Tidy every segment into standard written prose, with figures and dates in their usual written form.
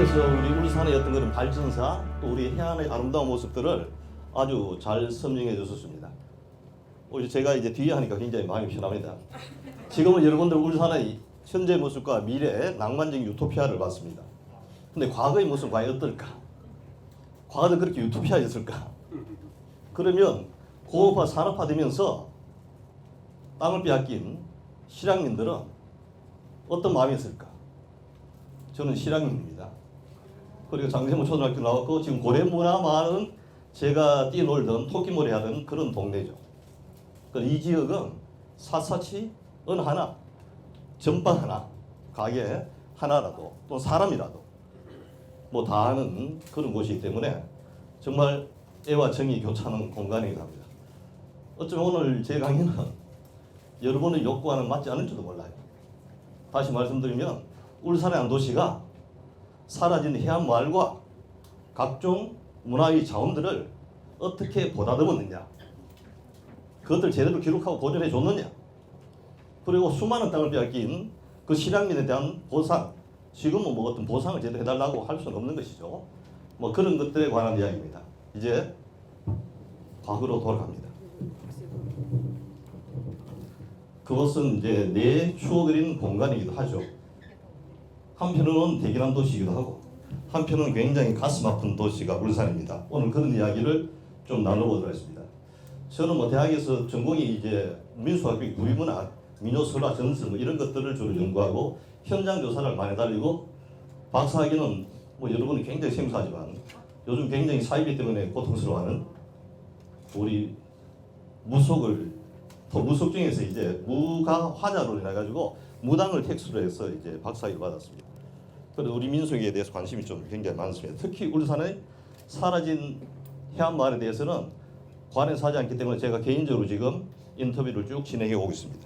그래서 우리 울산의 어떤 그런 발전사 또 우리 해안의 아름다운 모습들을 아주 잘 설명해 주셨습니다. 오히려 제가 이제 뒤에 하니까 굉장히 마음이 편합니다. 지금은 여러분들 울산의 현재 모습과 미래의 낭만적인 유토피아를 봤습니다. 근데 과거의 모습은 과연 어떨까? 과거도 그렇게 유토피아였을까? 그러면 공업화 산업화되면서 땅을 빼앗긴 실향민들은 어떤 마음이었을까? 저는 실향민입니다. 그리고 장세모 초등학교 나왔고 지금 고래문화마을은 제가 뛰놀던 토끼몰이 하던 그런 동네죠. 이 지역은 샅샅이 어느 하나, 전방 하나, 가게 하나라도 또 사람이라도 뭐 다 하는 그런 곳이기 때문에 정말 애와 정이 교차하는 공간이기도 합니다. 어쩌면 오늘 제 강의는 여러분의 욕구와는 맞지 않을지도 몰라요. 다시 말씀드리면 울산의 한 도시가 사라진 해안 마을과 각종 문화의 자원들을 어떻게 보다듬었느냐, 그것들 제대로 기록하고 보존해 줬느냐, 그리고 수많은 땅을 빼앗긴 그 실향민에 대한 보상, 지금은 뭐 어떤 보상을 제대로 해달라고 할 수는 없는 것이죠. 뭐 그런 것들에 관한 이야기입니다. 이제 과거로 돌아갑니다. 그것은 이제 내 추억을 공간이기도 하죠. 한편으로는 대견한 도시이기도 하고 한편은 굉장히 가슴 아픈 도시가 울산입니다. 오늘 그런 이야기를 좀 나눠보도록 하겠습니다. 저는 뭐 대학에서 전공이 이제 민수학교 구리문학, 민요설화, 전설 뭐 이런 것들을 주로 연구하고 현장 조사를 많이 달리고 박사학위는 뭐 여러분이 굉장히 생소하지만 요즘 굉장히 사이비 때문에 고통스러워하는 우리 무속을 더 무속 중에서 이제 무가 화자로 해가지고 무당을 택수로 해서 이제 박사학위를 받았습니다. 그래서 우리 민속에 대해서 관심이 좀 굉장히 많습니다. 특히 울산의 사라진 해안마을에 대해서는 관에서 하지 않기 때문에 제가 개인적으로 지금 인터뷰를 쭉 진행해 오고 있습니다.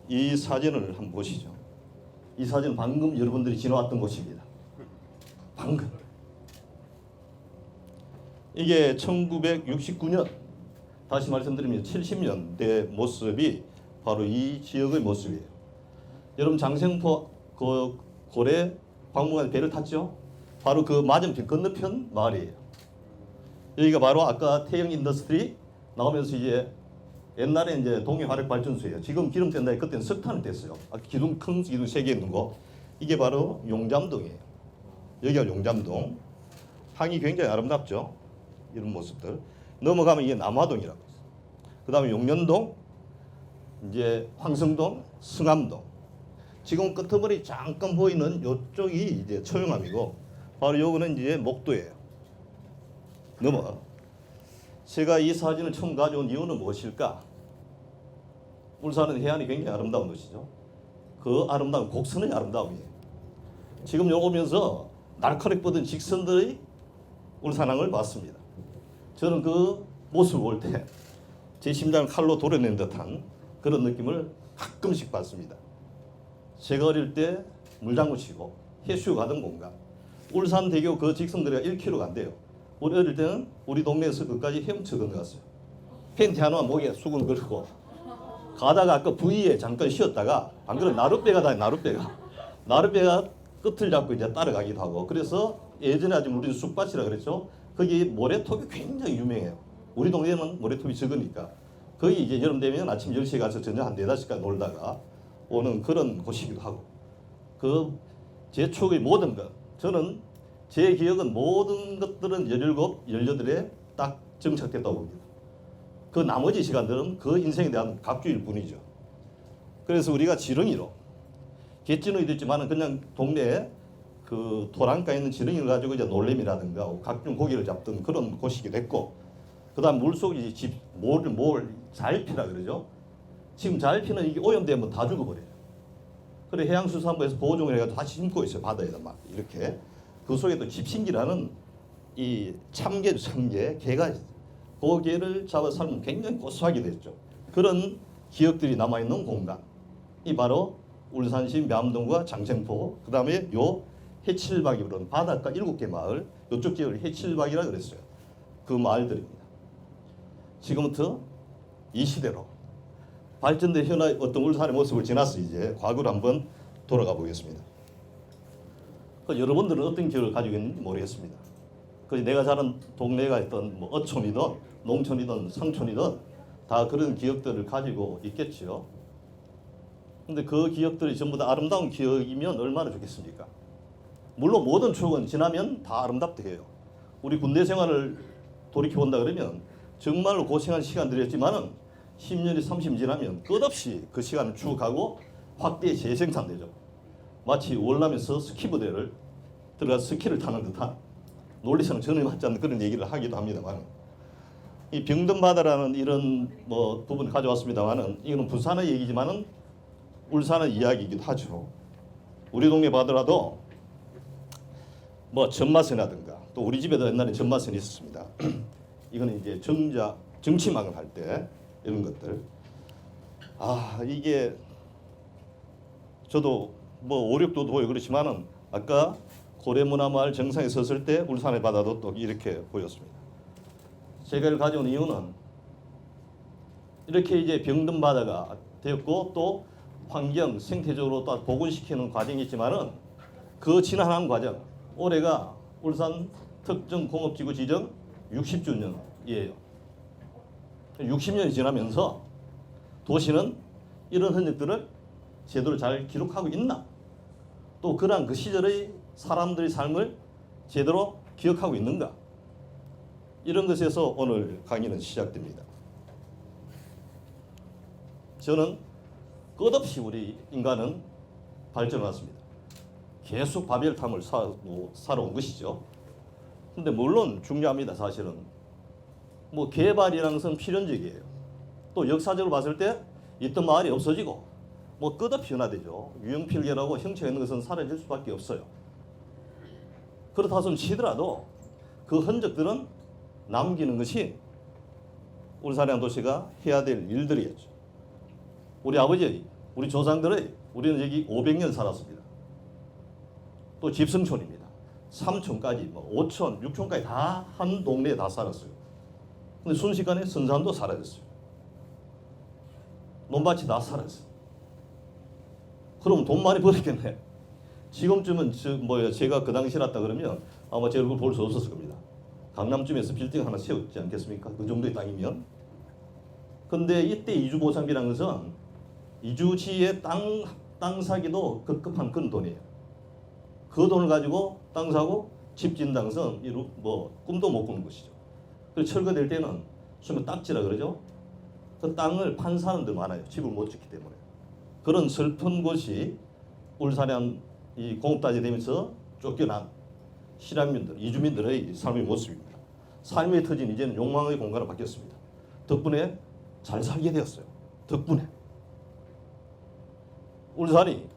이 사진을 한번 보시죠. 이 사진은 방금 여러분들이 지나왔던 곳입니다. 방금. 이게 1969년, 다시 말씀드리면 70년대 모습이 바로 이 지역의 모습이에요. 여러분 장생포 그 고래 박물관 배를 탔죠? 바로 그 맞은편 건너편 마을이에요. 여기가 바로 아까 태영 인더스트리 나오면서 이제 옛날에 이제 동해화력 발전소예요. 지금 기름 뗀다. 그때는 석탄을 뗐어요. 기둥 큰 기둥 3개 있는 거. 이게 바로 용잠동이에요. 여기가 용잠동. 항이 굉장히 아름답죠. 이런 모습들. 넘어가면 이게 남화동이라고 있어요. 그 다음에 용련동, 이제 황성동, 승암동. 지금 끄트머리 잠깐 보이는 이쪽이 이제 처용암이고 바로 요거는 이제 목도예요. 넘어가. 제가 이 사진을 처음 가져온 이유는 무엇일까? 울산은 해안이 굉장히 아름다운 도시죠. 그 아름다운 곡선의 아름다움이에요. 지금 요 오면서 날카롭게 뻗은 직선들의 울산항을 봤습니다. 저는 그 모습을 볼 때 제 심장을 칼로 도려낸 듯한 그런 느낌을 가끔씩 받습니다. 제가 어릴 때 물장구 치고 해수욕 가던 공간. 울산대교 그 직선거리가 1km가 안 돼요. 우리 어릴 때는 우리 동네에서 그까지 헤엄쳐 건너갔어요. 팬티 하나 목에 수건 걸고 가다가 아까 부위에 잠깐 쉬었다가 안 그러면 나룻배가 나룻배가 끝을 잡고 이제 따라가기도 하고. 그래서 예전에 아주 우리는 쑥밭이라 그랬죠. 거기 모래톱이 굉장히 유명해요. 우리 동네는 모래톱이 적으니까 거기 이제 여름 되면 아침 10시에 가서 저녁 한 4-5시까지 놀다가 오는 그런 곳이기도 하고. 그 제 추억의 모든 것, 저는 제 기억은 모든 것들은 17, 18에 딱 정착됐다고 봅니다. 그 나머지 시간들은 그 인생에 대한 갑주일 뿐이죠. 그래서 우리가 지렁이로, 갯지렁이도 있지만 그냥 동네에 그 도랑가에 있는 지렁이를 가지고 이제 놀래미라든가 각종 고기를 잡던 그런 곳이기도 했고, 그 다음 물속이 잘피라 그러죠. 지금 잘피는 이게 오염되면 다 죽어버려요. 그래 해양수산부에서 보호종을 해가지고 다시 심고 있어요. 바다에다 막 이렇게. 그 속에 또 집신기라는 이 참개죠. 참개. 개가 있어요. 그 개를 잡아 살면 굉장히 고소하기도 했죠. 그런 기억들이 남아있는 공간. 이 바로 울산시 매암동과 장생포, 그 다음에 요 해칠박이 부르는 바닷가 7개 마을, 요쪽 지역을 해칠박이라 그랬어요. 그 마을들입니다. 지금부터 이 시대로 발전된 현아의 어떤 울산의 모습을 지나서 이제 과거를 한번 돌아가 보겠습니다. 여러분들은 어떤 기억을 가지고 있는지 모르겠습니다. 내가 자란 동네가 있던 뭐 어촌이든 농촌이든 상촌이든 다 그런 기억들을 가지고 있겠죠. 근데 그 기억들이 전부 다 아름다운 기억이면 얼마나 좋겠습니까? 물론 모든 추억은 지나면 다 아름답다 해요. 우리 군대 생활을 돌이켜본다 그러면 정말로 고생한 시간들이었지만은 10년이 30년 지나면 끝없이 그 시간을 추억하고 확대 재생산되죠. 마치 월남에서 스키 부대를 들어가서 스키를 타는 듯한 논리성은 전혀 맞지 않는 그런 얘기를 하기도 합니다만, 이 병든바다라는 이런 뭐 부분 가져왔습니다만은 이거는 부산의 얘기지만은 울산의 이야기이기도 하죠. 우리 동네 바다라도 뭐 전마선이라든가 또 우리 집에도 옛날에 전마선이 있었습니다. 이거는 이제 정치망을 할 때 이런 것들. 이게 저도 뭐 오력도 보여 그렇지만은 아까 고래문화마을 정상에 섰을 때 울산의 바다도 또 이렇게 보였습니다. 제가 이걸 가져온 이유는 이렇게 이제 병든 바다가 되었고 또 환경 생태적으로 또 복원시키는 과정이 있지만은 그 지나간 과정, 올해가 울산 특정공업지구 지정 60주년이에요. 60년이 지나면서 도시는 이런 흔적들을 제대로 잘 기록하고 있나? 또 그러한 그 시절의 사람들의 삶을 제대로 기억하고 있는가? 이런 것에서 오늘 강의는 시작됩니다. 저는 끝없이 우리 인간은 발전해왔습니다. 계속 바벨탑을 살아온 것이죠. 근데 물론 중요합니다. 사실은 뭐 개발이라는 것은 필연적이에요. 또 역사적으로 봤을 때 있던 마을이 없어지고 뭐 끝없이 변화되죠. 유형필계라고 형체가 있는 것은 사라질 수밖에 없어요. 그렇다 손 치더라도 그 흔적들은 남기는 것이 울산이라는 도시가 해야 될 일들이었죠. 우리 아버지, 우리 조상들의 우리는 여기 500년 살았습니다. 또 집성촌입니다. 3촌까지, 뭐 5촌, 6촌까지 다 한 동네에 다 살았어요. 근데 순식간에 선산도 사라졌어요. 논밭이 다 사라졌어요. 그럼 돈 많이 벌었겠네. 지금쯤은 제가 그 당시에 났다 그러면 아마 제 얼굴 볼 수 없었을 겁니다. 강남쯤에서 빌딩 하나 세웠지 않겠습니까? 그 정도의 땅이면. 근데 이때 이주보상비라는 것은 이주지의 땅 사기도 급급한 그런 돈이에요. 그 돈을 가지고 땅 사고 집 짓는다는 것은 꿈도 못 꾸는 것이죠. 그래서 철거될 때는 소위 딱지라 그러죠. 그 땅을 판 사람들 많아요. 집을 못 짓기 때문에. 그런 슬픈 곳이 울산의 이 공업단지 되면서 쫓겨난 실향민들, 이주민들의 삶의 모습입니다. 삶의 터진 이제는 욕망의 공간으로 바뀌었습니다. 덕분에 잘 살게 되었어요. 덕분에. 울산이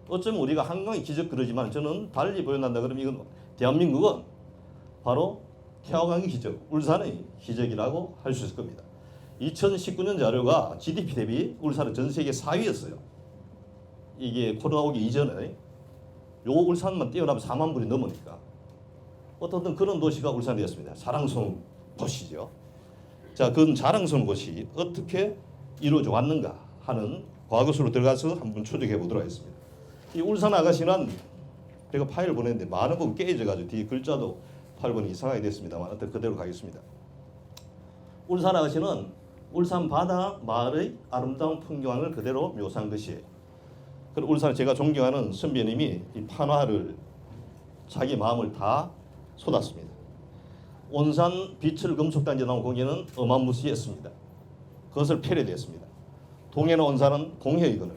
어쩌면 우리가 한강의 기적 그러지만 저는 달리 보여난다 그러면 이건 대한민국은 바로 태화강의 기적, 울산의 기적이라고 할 수 있을 겁니다. 2019년 자료가 GDP 대비 울산은 전 세계 4위였어요. 이게 코로나 오기 이전에 요 울산만 뛰어나면 4만 불이 넘으니까 어떤 그런 도시가 울산이었습니다. 자랑스러운 도시죠. 자, 그 자랑스러운 곳이 어떻게 이루어져 왔는가 하는 과거수로 들어가서 한번 추적해 보도록 하겠습니다. 이 울산 아가씨는 제가 파일을 보냈는데 많은 부분 깨져가지고 뒤에 글자도 8번이 이상하게 됐습니다만 어떤 그대로 가겠습니다. 울산 아가씨는 울산 바다 마을의 아름다운 풍경을 그대로 묘사한 것이에요. 그리고 울산 제가 존경하는 선배님이 이 판화를 자기 마음을 다 쏟았습니다. 온산 비철 금속단지에 나온 공연은 어마무시했습니다. 그것을 패러디했습니다. 동해나 온산은 공해의 그늘,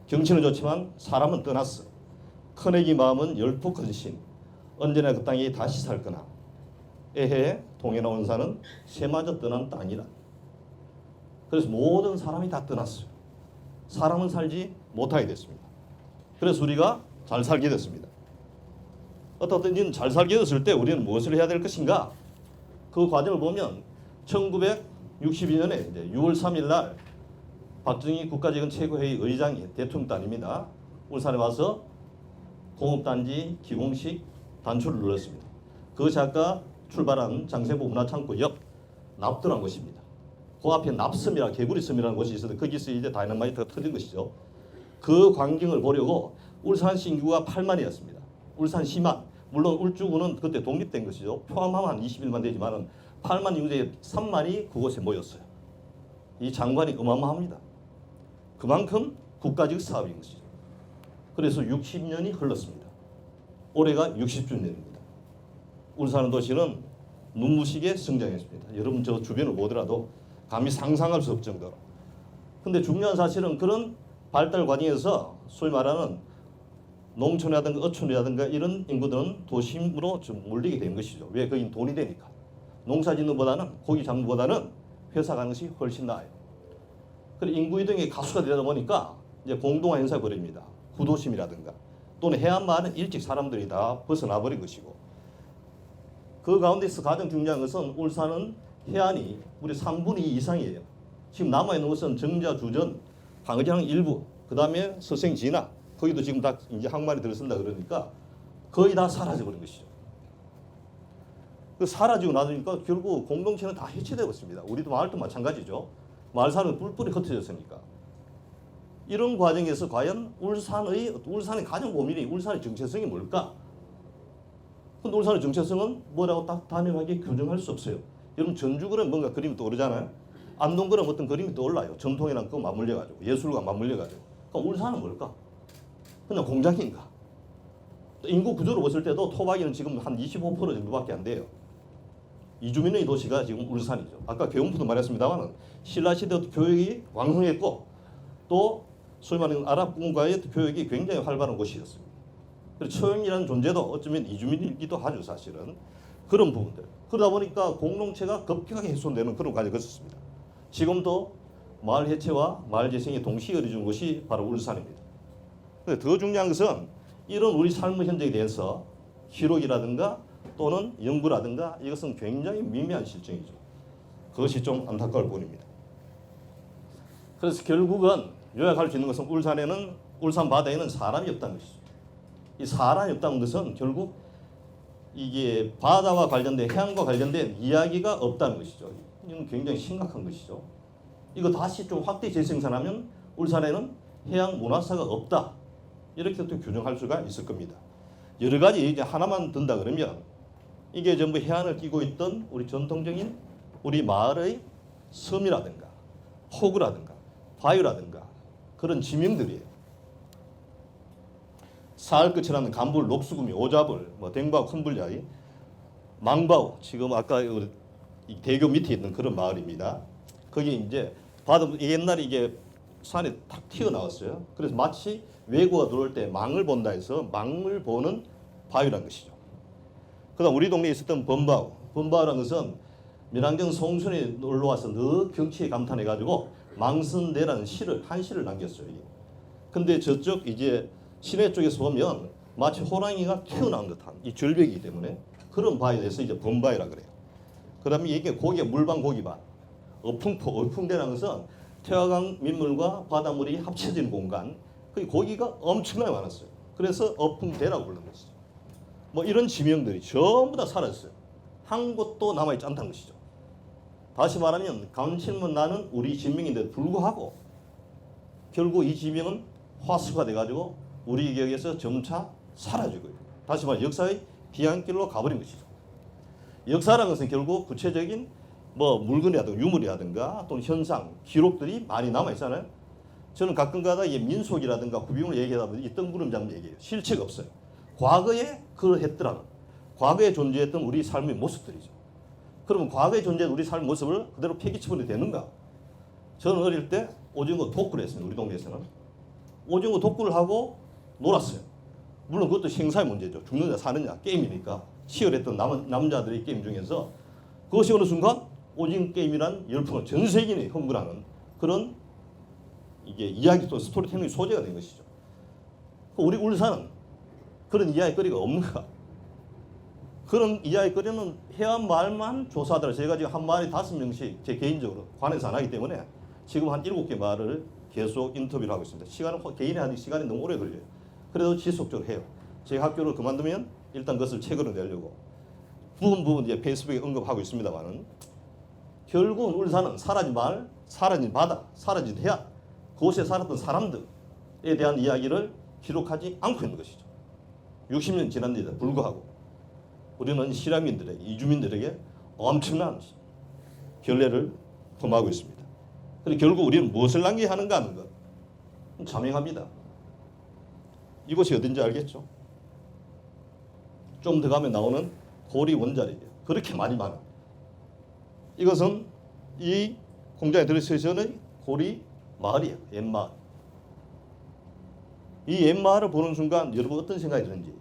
경치는 좋지만 사람은 떠났어. 큰애기 마음은 열폭근심, 언제나 그 땅이 다시 살 거나. 에헤, 동해나 온산은 새마저 떠난 땅이라. 그래서 모든 사람이 다 떠났어요. 사람은 살지 못하게 됐습니다. 그래서 우리가 잘 살게 됐습니다. 어떻든지 잘 살게 됐을 때 우리는 무엇을 해야 될 것인가? 그 과정을 보면 1962년에 이제 6월 3일 날 박정희 국가재건 최고회의 의장이 대통령도 아닙니다. 울산에 와서 공업단지 기공식 단추를 눌렀습니다. 그것이 아까 출발한 장생포 문화창고 옆 납도란 곳입니다. 그 앞에 납섬이라 개구리섬이라는 곳이 있어서 거기서 이제 다이너마이트가 터진 것이죠. 그 광경을 보려고 울산시 인구가 8만이었습니다. 울산시만. 물론 울주군은 그때 독립된 것이죠. 포함하면 한 21만 되지만 8만 인구 중에 3만이 그곳에 모였어요. 이 장관이 어마어마합니다. 그만큼 국가적 사업인 것이죠. 그래서 60년이 흘렀습니다. 올해가 60주년입니다. 울산 도시는 눈부시게 성장했습니다. 여러분 저 주변을 보더라도 감히 상상할 수 없을 정도로. 근데 중요한 사실은 그런 발달 과정에서 소위 말하는 농촌이라든가 어촌이라든가 이런 인구들은 도심으로 좀 몰리게 된 것이죠. 왜? 거긴 돈이 되니까. 농사 짓는 보다는 고기 잡는 보다는 회사 가는 것이 훨씬 나아요. 그리고 인구 이동이 가수가 되다 보니까 이제 공동화 현상이 벌입니다. 구도심이라든가 또는 해안마을은 일찍 사람들이 다 벗어나 버린 것이고 그 가운데서 가장 중요한 것은 울산은 해안이 우리 3분의 2 이상이에요. 지금 남아있는 것은 정자, 주전, 방어장 일부, 그 다음에 서생, 진화 거기도 지금 다 이제 항만이 들어선다 그러니까 거의 다 사라져버린 것이죠. 그 사라지고 나니까 결국 공동체는 다 해체되고 있습니다. 우리도 마을도 마찬가지죠. 마을 사람은 뿔뿔이 흩어졌으니까. 이런 과정에서 과연 울산의 가장 고민이 울산의 정체성이 뭘까? 근데 울산의 정체성은 뭐라고 딱 단연하게 규정할 수 없어요. 여러분 전주 그러면 뭔가 그림이 떠오르잖아요. 안동 그러면 어떤 그림이 떠올라요. 전통이랑 그거 맞물려가지고 예술과 맞물려가지고. 그럼 울산은 뭘까? 그냥 공장인가? 인구 구조로 봤을 때도 토박이는 지금 한 25% 정도밖에 안 돼요. 이주민의 도시가 지금 울산이죠. 아까 교육부도 말했습니다만 신라시대 교육이 왕성했고 또 소위 말하는 아랍군과의 교육이 굉장히 활발한 곳이었습니다. 그래서 처형이라는 존재도 어쩌면 이주민이기도 하죠. 사실은 그런 부분들. 그러다 보니까 공동체가 급격하게 훼손되는 그런 과정이 있었습니다. 지금도 마을 해체와 마을 재생이 동시에 이루어진 곳이 바로 울산입니다. 더 중요한 것은 이런 우리 삶의 현장에 대해서 기록이라든가 또는 연구라든가 이것은 굉장히 미미한 실정이죠. 그것이 좀 안타까울 뿐입니다. 그래서 결국은 요약할 수 있는 것은 울산에는 울산 바다에는 사람이 없다는 것이죠. 이 사람이 없다는 것은 결국 이게 바다와 관련된 해양과 관련된 이야기가 없다는 것이죠. 이건 굉장히 심각한 것이죠. 이거 다시 좀 확대 재생산하면 울산에는 해양 문화사가 없다. 이렇게 또 규정할 수가 있을 겁니다. 여러 가지 이제 하나만 든다 그러면 이게 전부 해안을 끼고 있던 우리 전통적인 우리 마을의 섬이라든가 호구라든가 바위라든가 그런 지명들이에요. 사흘끝이라는 간불, 녹수구미, 오자불, 댕바우, 큰불야이, 망바우 지금 아까 이 대교 밑에 있는 그런 마을입니다. 거기 이제 바다 옛날에 이게 산에 탁 튀어나왔어요. 그래서 마치 외구가 들어올 때 망을 본다 해서 망을 보는 바위란 것이죠. 그다음 우리 동네에 있었던 범바우라는 것은 민항경 송순에 놀러 와서 너 경치에 감탄해가지고 망선대라는 한 시를 남겼어요. 근데 저쪽 이제 시내 쪽에서 보면 마치 호랑이가 튀어나온 듯한 이 절벽이기 때문에 그런 바위에 대해서 이제 범바위라 그래요. 그다음에 이게 고기가 물반 고기반, 어풍대라는 것은 태화강 민물과 바닷물이 합쳐진 공간, 그 고기가 엄청나게 많았어요. 그래서 어풍대라고 부르는 것이죠. 뭐 이런 지명들이 전부 다 사라졌어요. 한 곳도 남아있지 않다는 것이죠. 다시 말하면 감칠문 나는 우리 지명인데도 불구하고 결국 이 지명은 화수가 돼가지고 우리 기억에서 점차 사라지고 다시 말해 역사의 비안길로 가버린 것이죠. 역사라는 것은 결국 구체적인 뭐 물건이라든가 유물이라든가 또는 현상, 기록들이 많이 남아있잖아요. 저는 가끔가다 이 민속이라든가 후비문을 얘기하다 보면 이 뜬구름 잡는 얘기예요. 실체가 없어요. 과거에 그랬더라는 과거에 존재했던 우리 삶의 모습들이죠. 그러면 과거에 존재했던 우리 삶의 모습을 그대로 폐기치버려도 되는가? 저는 어릴 때 오징어 독구를 했습니다. 우리 동네에서는. 오징어 독구를 하고 놀았어요. 물론 그것도 생사의 문제죠. 죽느냐 사느냐 게임이니까 치열했던 남자들의 게임 중에서 그것이 어느 순간 오징어 게임이란 열풍을 전 세계인이 흥분하는 그런 이게 이야기 또 스토리텔링 소재가 된 것이죠. 우리 울산은 그런 이야기거리가 없는가? 그런 이야기거리는 해안 마을만 조사하더라도 제가 지금 한 마을에 5명씩 제 개인적으로 관에서 안 하기 때문에 지금 한 7개 마을을 계속 인터뷰를 하고 있습니다. 개인이 하는 시간이 너무 오래 걸려요. 그래도 지속적으로 해요. 제 학교를 그만두면 일단 그것을 책으로 내려고 부분 이제 페이스북에 언급하고 있습니다만은 결국은 울산은 사라진 마을, 사라진 바다, 사라진 해안, 그곳에 살았던 사람들에 대한 이야기를 기록하지 않고 있는 것이죠. 60년 지났는데도 불구하고 우리는 실향민들에게, 이주민들에게 엄청난 결례를 범하고 있습니다. 그리고 결국 우리는 무엇을 낭비하는가 하는 것 자명합니다. 이곳이 어딘지 알겠죠? 좀 더 가면 나오는 고리 원자력이에요. 그렇게 많이 많아. 이것은 이 공장에 들어있는 고리 마을이에요. 옛마을. 이 옛마을을 보는 순간 여러분 어떤 생각이 드는지,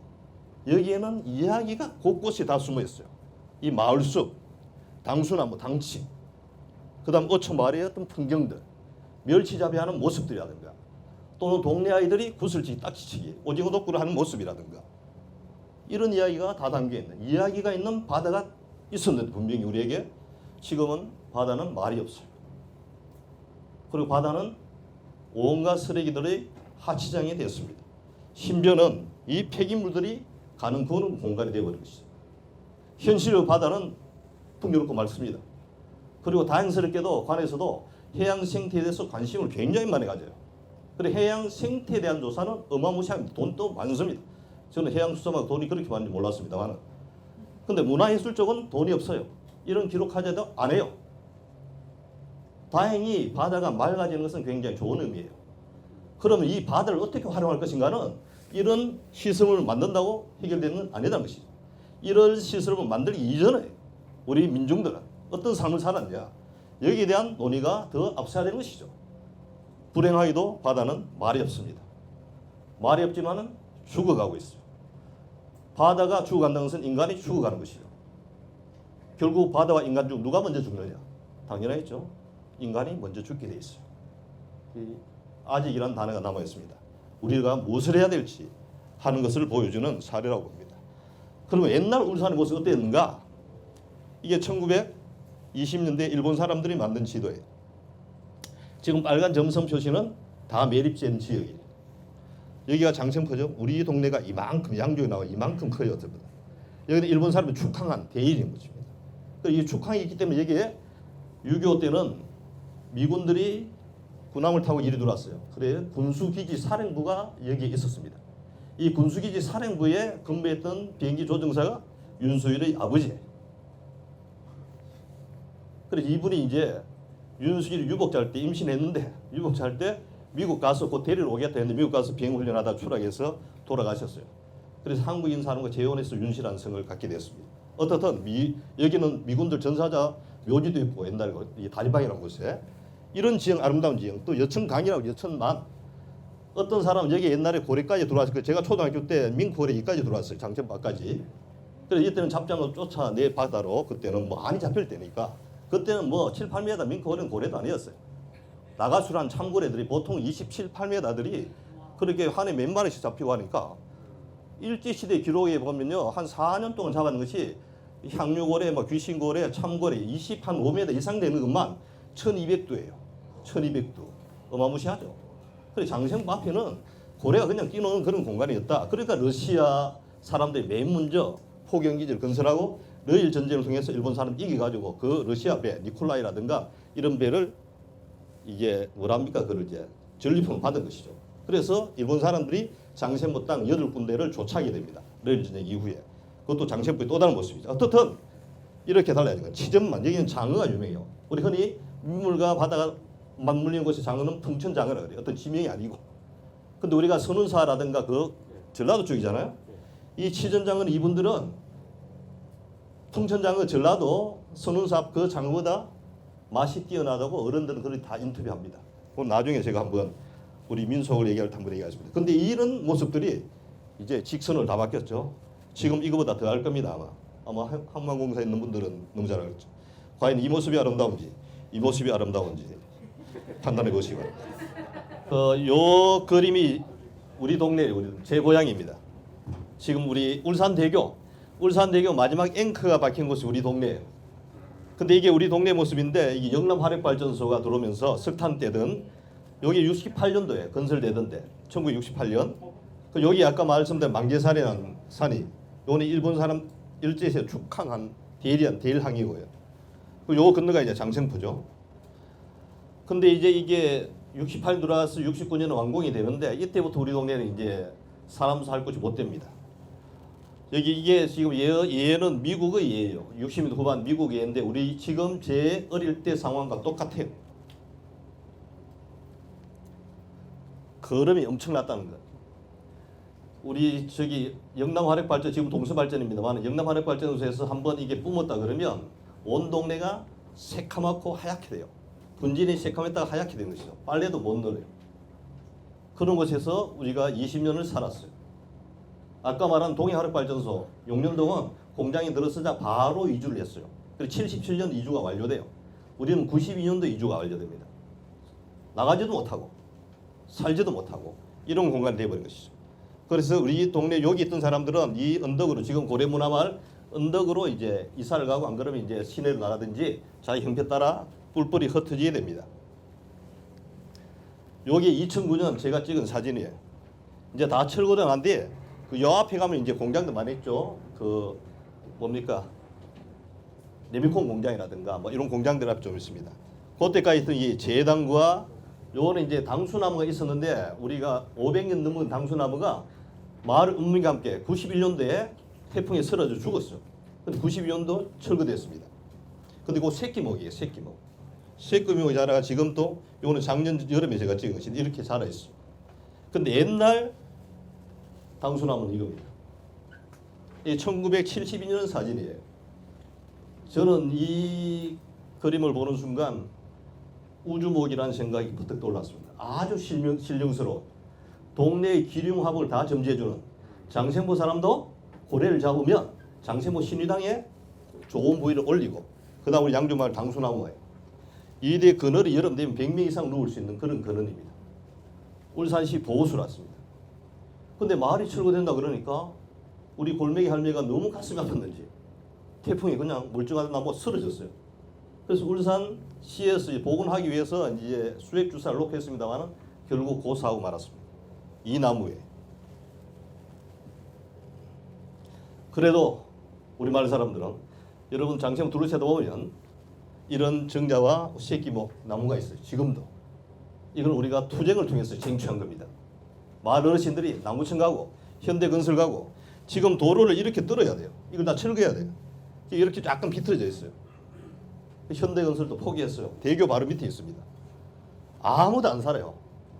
여기에는 이야기가 곳곳에 다 숨어 있어요. 이 마을 숲, 당수나무, 당치, 그 다음 어촌 마을의 어떤 풍경들, 멸치잡이하는 모습들이라든가, 또는 동네 아이들이 구슬치기, 딱지치기, 오징어 독구를 하는 모습이라든가, 이런 이야기가 다 담겨있는, 이야기가 있는 바다가 있었는데 분명히 우리에게 지금은 바다는 말이 없어요. 그리고 바다는 온갖 쓰레기들의 하치장이 됐습니다. 심지어는 이 폐기물들이 가는 그런 공간이 되어버린 것이죠. 현실의 바다는 풍요롭고 맑습니다. 그리고 다행스럽게도 관에서도 해양 생태에 대해서 관심을 굉장히 많이 가져요. 그리고 해양 생태에 대한 조사는 어마무시합니다. 돈도 많습니다. 저는 해양수산하고 돈이 그렇게 많은지 몰랐습니다만, 근데 문화예술 쪽은 돈이 없어요. 이런 기록하자도 안 해요. 다행히 바다가 맑아지는 것은 굉장히 좋은 의미예요. 그러면 이 바다를 어떻게 활용할 것인가는 이런 시설을 만든다고 해결되는 건 아니라는 것이죠. 이런 시설을 만들기 이전에 우리 민중들은 어떤 삶을 살았냐, 여기에 대한 논의가 더 앞서야 되는 것이죠. 불행하게도 바다는 말이 없습니다. 말이 없지만은 죽어가고 있어요. 바다가 죽어간다는 것은 인간이 죽어가는 것이죠. 결국 바다와 인간 중 누가 먼저 죽느냐? 당연하겠죠. 인간이 먼저 죽게 돼 있어요. 아직이라는 단어가 남아 있습니다. 우리가 무엇을 해야 될지 하는 것을 보여주는 사례라고 봅니다. 그러면 옛날 울산의 모습이 어땠는가? 이게 1920년대 일본 사람들이 만든 지도예요. 지금 빨간 점선 표시는 다 매립된 지역이에요. 여기가 장생포죠. 우리 동네가 이만큼, 양쪽에 나와 이만큼 커요. 여기는 일본 사람이 축항한 대일인 것입니다. 이 축항이 있기 때문에 여기에 6.25 때는 미군들이 군함을 타고 이리 들어왔어요. 그래 군수기지 사령부가 여기에 있었습니다. 이 군수기지 사령부에 근무했던 비행기 조종사가 윤수일의 아버지예요. 그래서 이분이 이제 윤수일이 유복자할 때 임신했는데, 유복자할 때 미국 가서 곧 데리러 오겠다 했는데 미국 가서 비행훈련하다 추락해서 돌아가셨어요. 그래서 한국인 사람과 재혼해서 윤씨라는 성을 갖게 됐습니다. 어떻든 여기는 미군들 전사자 묘지도 있고 옛날에 이 다리방이라는 곳에 이런 지형, 아름다운 지형, 또 여천강이라고 여천만, 어떤 사람은 여기 옛날에 고래까지 들어왔어요. 제가 초등학교 때 민고래 여기까지 들어왔어요. 장천바까지. 그래서 이때는 잡장을 쫓아내 바다로, 그때는 뭐 안이 잡힐 때니까, 그때는 뭐 7, 8m 민고래는 고래도 아니었어요. 나가수란 참고래들이 보통 27, 8m들이 그렇게 한 해 몇 마리씩 잡히고 하니까, 일제시대 기록에 보면요, 한 4년 동안 잡았는 것이 향유고래, 뭐 귀신고래, 참고래 25m 이상 되는 것만 1200두예요. 1200두. 어마무시하죠. 그래서 장생포 앞에는 고래가 그냥 뛰노는 그런 공간이었다. 그러니까 러시아 사람들이 맨 먼저 포경기지를 건설하고 러일 전쟁을 통해서 일본 사람 이겨가지고 그 러시아 배, 니콜라이라든가 이런 배를 이게 뭐랍니까? 그걸 이제 전리품을 받은 것이죠. 그래서 일본 사람들이 장생포 땅 8군데를 조차하게 됩니다. 러일 전쟁 이후에. 그것도 장생포의 또 다른 모습이죠. 어떻든 이렇게 달라지는 치전만, 여기는 장어가 유명해요. 우리 흔히 민물과 바다가 맞물리는 곳의 장어는 풍천장어라 그래요. 어떤 지명이 아니고. 근데 우리가 선운사라든가 그 전라도 쪽이잖아요. 이 치전장어는 이분들은 풍천장어, 전라도, 선운사 그 장어보다 맛이 뛰어나다고 어른들은 그렇게 다 인터뷰합니다. 그럼 나중에 제가 한번 우리 민속을 얘기할 때 한번 얘기하겠습니다. 근데 이런 모습들이 이제 직선을 다 바뀌었죠. 지금 이거보다 더 할 겁니다. 아마 항만공사에 있는 분들은 너무 잘 알겠죠. 과연 이 모습이 아름다운지, 이 모습이 아름다운지 판단해 보시기 바랍니다. 요 그림이 우리 동네, 제 고향입니다. 지금 우리 울산대교 마지막 앵커가 박힌 곳이 우리 동네예요. 근데 이게 우리 동네 모습인데, 이게 영남화력발전소가 들어오면서 석탄 때든 여기 68년도에 건설되던데 1968년 그 여기 아까 말씀드린 망제산이라는 산이, 요거는 일본 사람 일제시대 축항한 대일항이고요. 요 건너가 이제 장생포죠. 근데 이제 이게 68 들어와서 69년에 완공이 되는데 이때부터 우리 동네는 이제 사람 살 곳이 못 됩니다. 여기 이게 지금 얘는 미국의 예예요. 60년대 후반 미국 예인데 우리 지금 제 어릴 때 상황과 똑같아요. 걸음이 엄청났다는 거. 우리 저기 영남화력발전 지금 동서발전입니다만 영남화력발전소에서 한번 이게 뿜었다 그러면 온 동네가 새카맣고 하얗게 돼요. 분진이 새카맣다가 하얗게 되는 것이죠. 빨래도 못 널어요. 그런 곳에서 우리가 20년을 살았어요. 아까 말한 동해화력발전소 용년동은 공장이 들어서자 바로 이주를 했어요. 그리고 77년 이주가 완료돼요. 우리는 92년도 이주가 완료됩니다. 나가지도 못하고 살지도 못하고 이런 공간이 되어버린 것이죠. 그래서 우리 동네 여기 있던 사람들은 이 언덕으로 지금 고래문화마을 언덕으로 이제 이사를 가고 안 그러면 이제 시내로 나가든지 자기 형편 따라 뿔뿔이 흩어져야 됩니다. 여기 2009년 제가 찍은 사진이에요. 이제 다 철거도 안 돼. 그 요 앞에 가면 이제 공장도 많이 있죠. 그 뭡니까 레미콘 공장이라든가 뭐 이런 공장들 앞에 좀 있습니다. 그때까지 있던 이 제당과 요거는 이제 당수나무가 있었는데 우리가 500년 넘은 당수나무가 마을 운명과 함께 91년도에 태풍에 쓰러져 죽었어요. 근데 92년도 철거됐습니다. 근데 그 새끼목이에요. 새끼목. 새끼목이 자라가 지금 또 요거는 작년 여름에 제가 찍은 것이 이렇게 자라 있어요. 근데 옛날 당수나무는 이겁니다. 이 1972년 사진이에요. 저는 이 그림을 보는 순간 우주목이라는 생각이 부뜩 떠올랐습니다. 아주 신령스러워. 동네의 기륭화복을 다 점지해주는 장생보 사람도 고래를 잡으면 장생보 신의당에 좋은 부위를 올리고 그 다음 우리 양주마을 당수나무예요. 이대 그늘이 여름 되면 100명 이상 누울 수 있는 그런 그늘입니다. 울산시 보호수랐습니다. 근데 마을이 철거된다 그러니까 우리 골매기 할매가 너무 가슴이 아팠는지 태풍이 그냥 멀쩡한 나무가 쓰러졌어요. 그래서 울산시에서 복원하기 위해서 이제 수액 주사를 놓고 했습니다만 결국 고사하고 말았습니다. 이 나무에. 그래도 우리 마을 사람들은 여러분 장생 둘러싸다 보면 이런 정자와 새끼목 나무가 있어요. 지금도. 이걸 우리가 투쟁을 통해서 쟁취한 겁니다. 마을 어르신들이 나무청 가고 현대건설 가고 지금 도로를 이렇게 뚫어야 돼요. 이걸 다 철거해야 돼요. 이렇게 약간 비틀어져 있어요. 현대건설도 포기했어요. 대교 바로 밑에 있습니다. 아무도 안 살아요.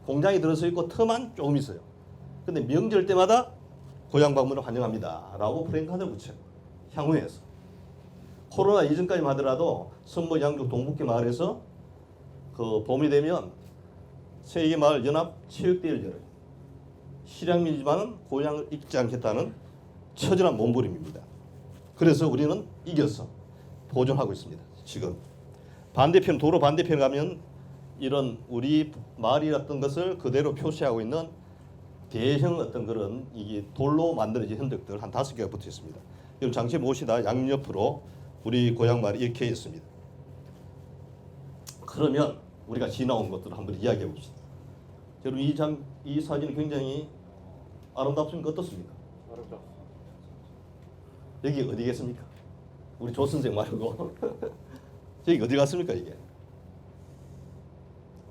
공장이 들어서 있고 터만 조금 있어요. 근데 명절 때마다 고향 방문을 환영합니다. 라고 프랭카드를 붙여요. 향후에서. 코로나 이전까지 하더라도 성북 양주 동북계 마을에서 그 봄이 되면 세계마을 연합 체육대회를 열어요. 실향민이지만 고향을 잊지 않겠다는 처절한 몸부림입니다. 그래서 우리는 이겨서 보존하고 있습니다. 지금 반대편 도로 반대편 가면 이런 우리 마을이었던 것을 그대로 표시하고 있는 대형 어떤 그런 이게 돌로 만들어진 흔적들 한 5개가 붙어 있습니다. 여러분 장치 모시다 양옆으로 우리 고향 마을이 이렇게 있습니다. 그러면 우리가 지나온 것들을 한번 이야기해 봅시다. 여러분 이 사진이 굉장히 아름답습니까? 어떻습니까? 어렵죠. 여기 어디겠습니까? 우리 조 선생 말고 여기 어디 갔습니까 이게?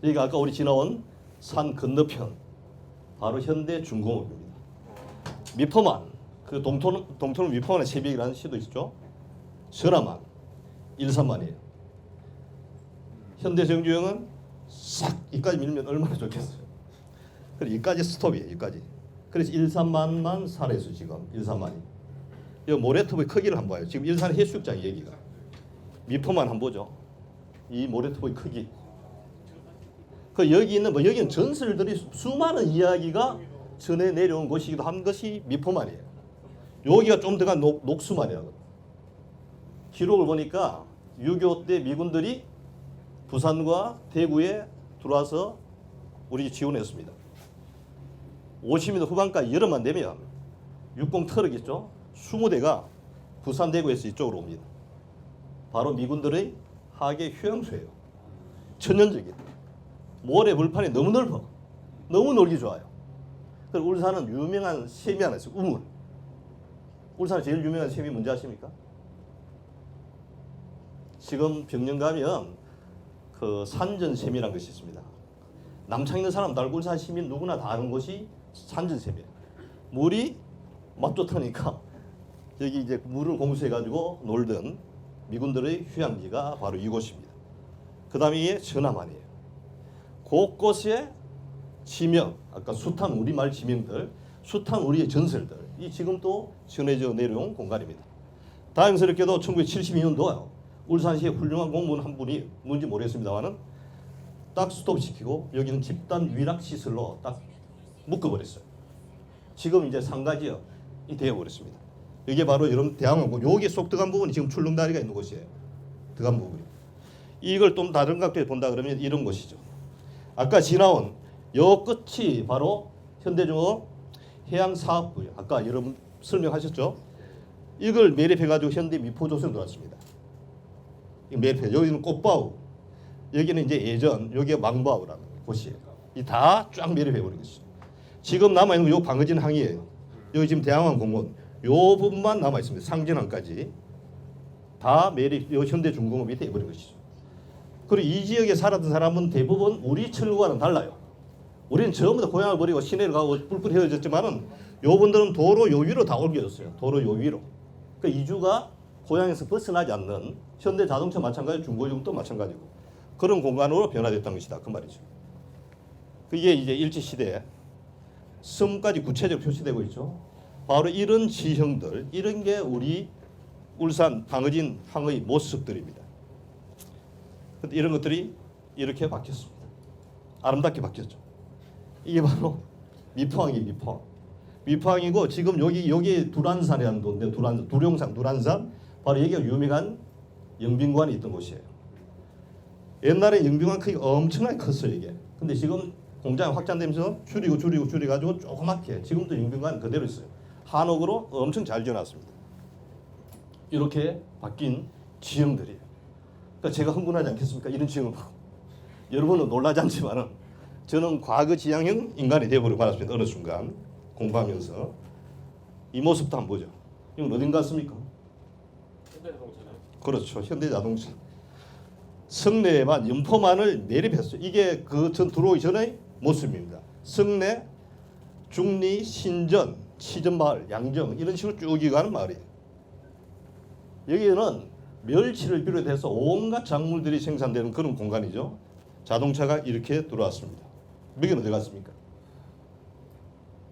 여기가 아까 우리 지나온 산 건너편 바로 현대중공업입니다. 미포만 그 동토는 미포만의 새벽이라는 시도 있죠. 전화만 1,3만이에요. 현대정주행은 싹 이까지 밀면 얼마나 좋겠어요. 그래서 이까지 스톱이에요. 이까지. 그래서 1,3만만 살아있어요. 지금 1,3만이. 이 모래톱의 크기를 한번 봐요. 지금 일산 해수욕장 얘기가. 미포만 한번 보죠. 이 모래톱의 크기. 그 여기 있는 뭐 여기는 전설들이 수많은 이야기가 전해 내려온 곳이기도 한 것이 미포만이에요. 여기가 좀 더가 녹수만이라고. 기록을 보니까 6.25 때 미군들이 부산과 대구에 들어와서 우리 지원했습니다. 50년대 후반까지 여름만 되면 육공 트럭 있죠. 20대가 부산 대구에서 이쪽으로 옵니다. 바로 미군들의 하계 휴양소예요. 천연적인. 모래 물판이 너무 넓어. 너무 놀기 좋아요. 그리고 울산은 유명한 샘이 하나 있어요. 우물. 울산에 제일 유명한 샘이 뭔지 아십니까? 지금 병영 가면 그 산전샘이라는 것이 있습니다. 남창 있는 사람 다 알고 울산 시민 누구나 다 아는 곳이 산전세입니다. 물이 맛 좋다니까 여기 이제 물을 공수해 가지고 놀던 미군들의 휴양지가 바로 이곳입니다. 그다음에 이게 전함안이에요. 곳곳에 지명, 아까 숱한 우리말 지명들, 숱한 우리의 전설들, 이 지금 또 전해져 내려온 공간입니다. 다행스럽게도 1972년도 울산시의 훌륭한 공무원 한 분이 뭔지 모르겠습니다만은 딱 스톱시키고 여기는 집단 위락 시설로 딱 묶어버렸어요. 지금 이제 상가지역이 되어버렸습니다. 이게 바로 여러분 대항하고 여기 쏙 들어간 부분이 지금 출렁다리가 있는 곳이에요. 들어간 부분이. 이걸 좀 다른 각도에 본다 그러면 이런 곳이죠. 아까 지나온 요 끝이 바로 현대중업 해양사업부예요. 아까 여러분 설명하셨죠? 이걸 매립해가지고 현대 미포조선 들어왔습니다. 매립해. 여기는 꽃바우, 여기는 이제 예전, 여기가 망바우라는 곳이에요. 이 다 쫙 매립해버린 것이죠. 지금 남아 있는 요 방어진 항이에요. 여기 지금 대항항 공원 요 부분만 남아 있습니다. 상진항까지 다 매립, 요 현대중공업이 돼버린 것이죠. 그리고 이 지역에 살았던 사람은 대부분 우리 철구와는 달라요. 우리는 전부 다 고향을 버리고 시내를 가고 뿔뿔이 헤어졌지만은 요분들은 도로 요 위로 다 옮겨졌어요. 도로 요 위로. 그 이주가 고향에서 벗어나지 않는 현대 자동차 마찬가지, 중고중도 마찬가지고 그런 공간으로 변화됐다는 것이다. 그 말이죠. 그게 이제 일제 시대에 섬까지 구체적으로 표시되고 있죠. 바로 이런 지형들, 이런 게 우리 울산 방어진 항의 모습들입니다. 이런 것들이 이렇게 바뀌었습니다. 아름답게 바뀌었죠. 이게 바로 미포항이 미포항. 미포항이고 지금 여기 두란산이라는 곳인데 두룡산 바로 여기가 유명한 영빈관이 있던 곳이에요. 옛날에 영빈관 크기가 엄청나게 컸어요 이게. 근데 지금 공장이 확장되면서 줄여가지고 조그맣게 지금도 영빈관 그대로 있어요. 한옥으로 엄청 잘 지어놨습니다. 이렇게 바뀐 지형들이에요. 그러니까 제가 흥분하지 않겠습니까? 이런 지형을 보고. 여러분은 놀라지 않지만은 저는 과거 지향형 인간이 되어버리고 말았습니다. 어느 순간 공부하면서 이 모습도 한번 보죠. 이건 어딘 같습니까? 현대자동차네. 그렇죠. 현대자동차. 성내에만 연포만을 매립했어요. 이게 그 전 들어오기 전의 모습입니다. 성내, 중리, 신전, 치전마을, 양정 이런 식으로 쭉 이어가는 마을이에요. 여기는 멸치를 비롯해서 온갖 작물들이 생산되는 그런 공간이죠. 자동차가 이렇게 들어왔습니다. 여기는 어디 갔습니까?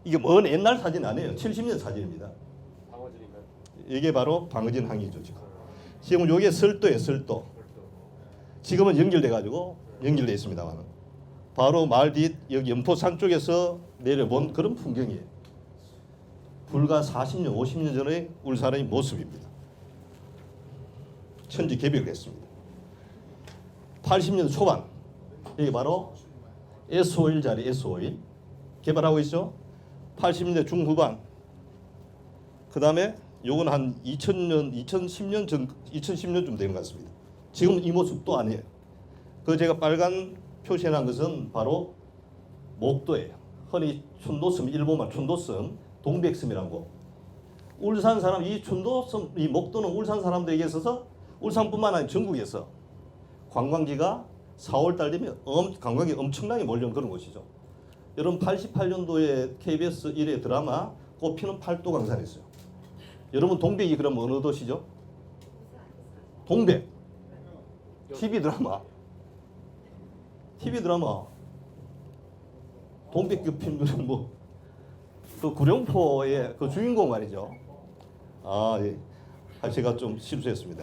이게 먼 옛날 사진 아니에요. 70년 사진입니다. 방어진인가요? 이게 바로 방어진 항이죠. 지금 여기에 설도예요. 설도. 지금은 연결돼 있습니다만 바로 말 뒤 여기 연포산 쪽에서 내려본 그런 풍경이에요. 불과 40년, 50년 전의 울산의 모습입니다. 천지개벽을 했습니다. 80년 초반 여기 바로 S51 자리 S51 개발하고 있죠. 80년대 중후반 그 다음에 요건 한 2010년쯤 된 것 같습니다. 지금 이 모습 또 아니에요. 그 제가 빨간 표시해놓은 것은 바로 목도예요. 흔히 촌도섬, 일본말 촌도섬, 동백섬이라고. 울산 사람 이 촌도섬, 이 목도는 울산 사람들에게 있어서 울산뿐만 아니라 전국에서 관광지가 4월달 되면 관광이 엄청나게 몰려오는 그런 곳이죠. 여러분 88년도에 KBS 1회 드라마 꽃피는 팔도강산이었어요. 여러분 동백이 그럼 어느 도시죠? 동백. TV 드라마 동백 그 필름은 뭐그 구룡포의 그 주인공 말이죠. 예. 제가 좀 실수했습니다.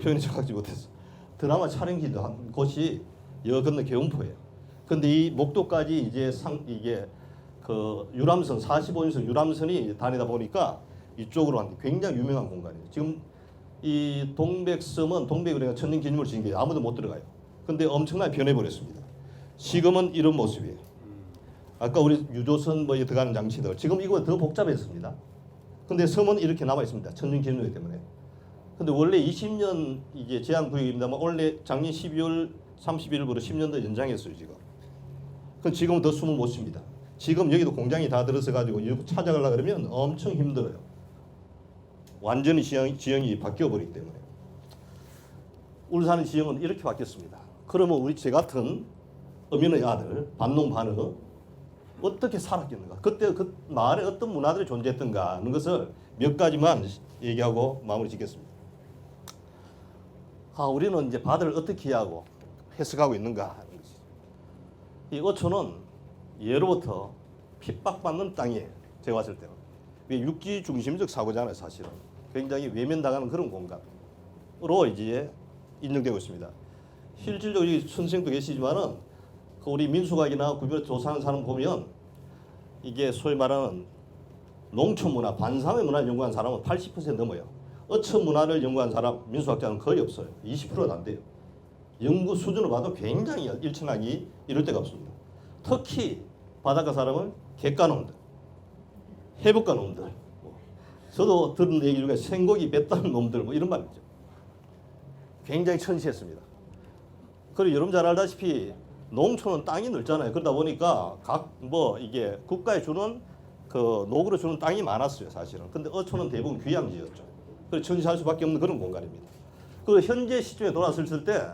표현이 정확하지 못해서. 드라마 촬영지도 한 곳이 여 건너 계운포예요. 근데 이 목도까지 이제 이게 그 유람선 45인승 유람선이 다니다 보니까 이쪽으로 한 굉장히 유명한 공간이에요. 지금 이 동백섬은 동백은행가 천년 기념을 지은 게 아무도 못 들어가요. 근데 엄청나게 변해버렸습니다. 지금은 이런 모습이에요. 아까 우리 유조선 뭐에 들어가는 장치들 지금 이거 더 복잡했습니다. 근데 섬은 이렇게 남아 있습니다. 천년 기념이기 때문에. 근데 원래 20년 이게 제한 구역입니다만 원래 작년 12월 31일부터 10년 더 연장했어요 지금. 그럼 지금은 더 숨을 못 쉽니다. 지금 여기도 공장이 다 들어서 가지고 찾아가려고 그러면 엄청 힘들어요. 완전히 지형이 바뀌어 버리기 때문에. 울산의 지형은 이렇게 바뀌었습니다. 그러면 우리 제 같은 어민의 아들 반농 반어 어떻게 살았겠는가? 그때 그 마을에 어떤 문화들이 존재했던가 하는 것을 몇 가지만 얘기하고 마무리 짓겠습니다. 우리는 이제 바다를 어떻게 이해하고 해석하고 있는가 하는 것이죠. 이 어촌은 예로부터 핍박받는 땅이에요. 제가 봤을 때는. 이게 육지 중심적 사고잖아요, 사실은. 굉장히 외면당하는 그런 공간으로 이제 인정되고 있습니다. 실질적으로 이 선생도 계시지만은 그 우리 민수각이나 구별을 조사하는 사람 보면 이게 소위 말하는 농촌 문화, 관상의 문화를 연구한 사람은 80% 넘어요. 어촌 문화를 연구한 사람, 민수학자는 거의 없어요. 20%도 안 돼요. 연구 수준을 봐도 굉장히 일천하기 이럴 데가 없습니다. 특히 바닷가 사람은 객가놈들, 해북가 놈들, 저도 들은 얘기 중에 생고기 뱉다는 놈들 뭐 이런 말이죠. 굉장히 천시했습니다. 그리고 여러분 잘 알다시피 농촌은 땅이 넓잖아요. 그러다 보니까 각 이게 국가에 주는 그 노구로 주는 땅이 많았어요, 사실은. 근데 어촌은 대부분 귀양지였죠. 그래서 천시할 수밖에 없는 그런 공간입니다. 그 현재 시점에 돌아섰을 때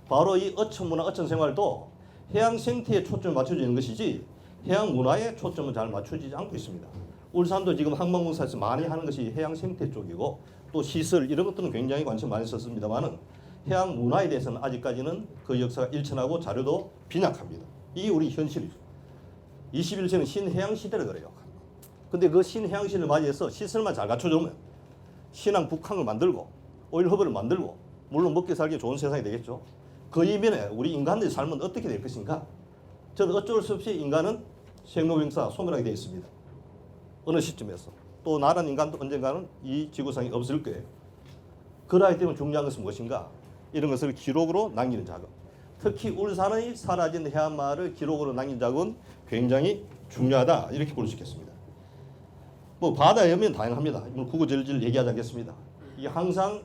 바로 이 어촌 문화, 어촌 생활도 해양 생태에 초점을 맞춰지는 것이지 해양 문화에 초점을 잘 맞춰지지 않고 있습니다. 울산도 지금 항만공사에서 많이 하는 것이 해양 생태 쪽이고 또 시설 이런 것들은 굉장히 관심 많이 썼습니다만은 해양 문화에 대해서는 아직까지는 그 역사가 일천하고 자료도 빈약합니다. 이게 우리 현실이죠. 21세는 신해양 시대를 그래요. 근데 그 신해양 시대를 맞이해서 시설만 잘 갖춰주면 신앙 북항을 만들고 오일 허브를 만들고 물론 먹기 살기 좋은 세상이 되겠죠. 그 이면에 우리 인간들의 삶은 어떻게 될 것인가? 저는 어쩔 수 없이 인간은 생로병사 소멸하게 되어 있습니다. 어느 시점에서. 또 나란 인간도 언젠가는 이 지구상에 없을 거예요. 그러기 때문에 중요한 것은 무엇인가? 이런 것을 기록으로 남기는 작업. 특히 울산의 사라진 해안마을을 기록으로 남긴 작업은 굉장히 중요하다. 이렇게 볼 수 있겠습니다. 바다의 어민은 다양합니다. 구구절절 얘기하지 않겠습니다. 이게 항상